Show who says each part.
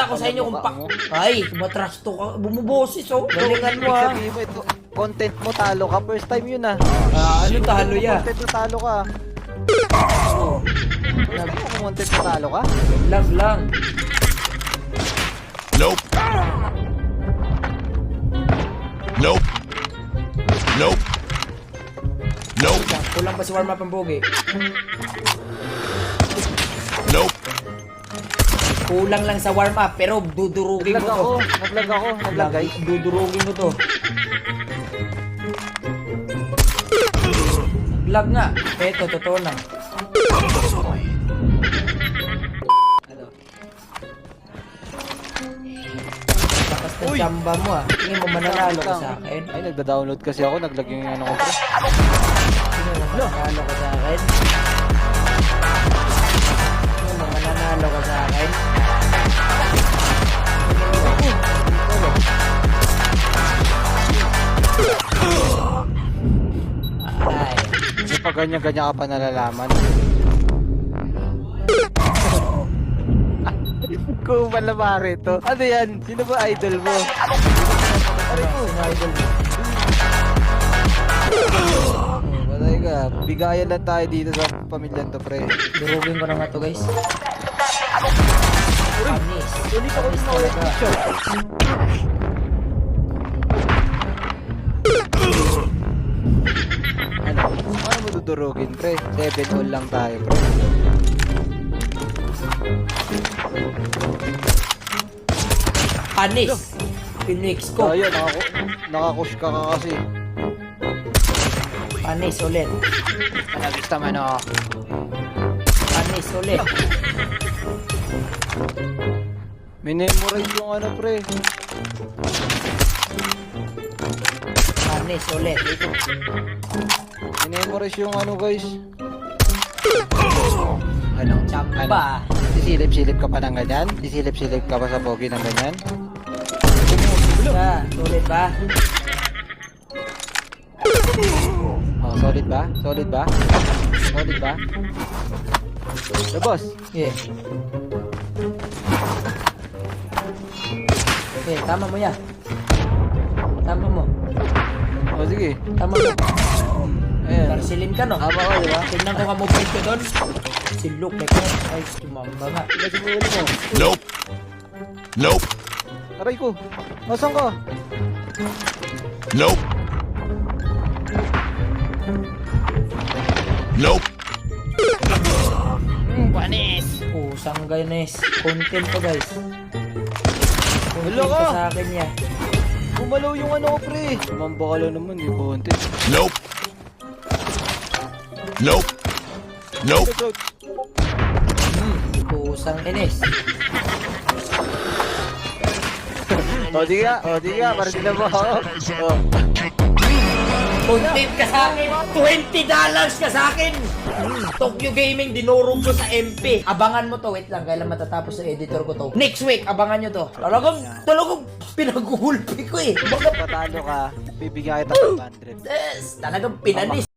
Speaker 1: Papakita ko sa inyo kung Ay, matrasto ka. Bumuboses, oh. Galingan mo, ha.
Speaker 2: Sabihin mo, ito, content mo, talo ka. First time yun, ah.
Speaker 1: Ano talo ya?
Speaker 2: Content mo, talo ka.
Speaker 1: Oh.
Speaker 2: Content mo, talo ka?
Speaker 1: Lag lang.
Speaker 3: Nope. Nope. Nope. Nope.
Speaker 1: Kulang pa si warm up ang bogi.
Speaker 3: Nope.
Speaker 1: Kulang lang sa warm up, pero dudurugin
Speaker 2: Naglag
Speaker 1: ko to.
Speaker 2: ako. Naglag guys.
Speaker 1: Dudurugin ko to. Lag nga. Eto, totoo na. Ano? Lakas ng chamba mo, ah. Tingin mo mananalo ka sa akin.
Speaker 2: Ay, nagda-download kasi ako. Naglag yung ano ko.
Speaker 1: Tingin mo mananalo ka sa akin. Tingin mo mananalo ka sa akin. Ay.
Speaker 2: Hindi pa ganyan-ganyan ka pa nalalaman. Kung malamari to. Ano yan? Sino ba idol mo?
Speaker 1: Aray ko, idol mo.
Speaker 2: Patay ka. Bigayan lang tayo dito sa pamilyang to, pre.
Speaker 1: Durugin ko na nga to, guys. Panis.
Speaker 2: Ulit ako
Speaker 1: Panis
Speaker 2: dito
Speaker 1: talaga.
Speaker 2: picture. Ano mo dudurugin, pre? 7-all lang tayo, pre.
Speaker 1: Panis. Phoenix ko.
Speaker 2: Ayun, nakakush ka kasi.
Speaker 1: Panis ulit.
Speaker 2: Managis naman ako.
Speaker 1: Panis ulit.
Speaker 2: Minemorize yung ano, pre.
Speaker 1: Panis ulit.
Speaker 2: Minemorize yung ano, guys. Ano?
Speaker 1: Chamba.
Speaker 2: Sisilip-silip ka pa ng ganyan? Sisilip-silip ka pa sa pogi ng ganyan?
Speaker 1: Ulit ba?
Speaker 2: Oh, solid ba? Solid ba? Solid ba? The boss.
Speaker 1: Yeah. Okay, tama mo yan. Tama mo.
Speaker 2: Oh, sige.
Speaker 1: Tama mo.
Speaker 2: Ayan.
Speaker 1: Tarsilin ka, no?
Speaker 2: Tama ka, di ba?
Speaker 1: Tignan ko ka movement ko doon. Si Luke, like, ay, tumamba nga.
Speaker 2: Lagi mo ulo mo.
Speaker 3: Nope. Nope.
Speaker 2: Aray ko. Nasaan ka?
Speaker 3: Nope. Nope.
Speaker 2: Panis.
Speaker 1: Pusang ganes. Content to, guys. Content
Speaker 2: Wala ka.
Speaker 1: to sa akin yan.
Speaker 2: Gumalaw yung ano ko, pre. Tumamba ka lang naman, di konti.
Speaker 3: Nope. Nope. Nope.
Speaker 1: Pusang ines.
Speaker 2: O, di nga. O, di nga. Para sila mo. Oh.
Speaker 1: Content ka sa akin. $20 ka sa akin. Tokyo Gaming, dinurog ko sa MP. Abangan mo to. Wait lang, kailan matatapos sa editor ko to. Next week, abangan nyo to. Talagang pinag-uhulpi ko eh.
Speaker 2: Pag patalo ka, bibigyan kita ng 100.
Speaker 1: Yes, talagang pinanis.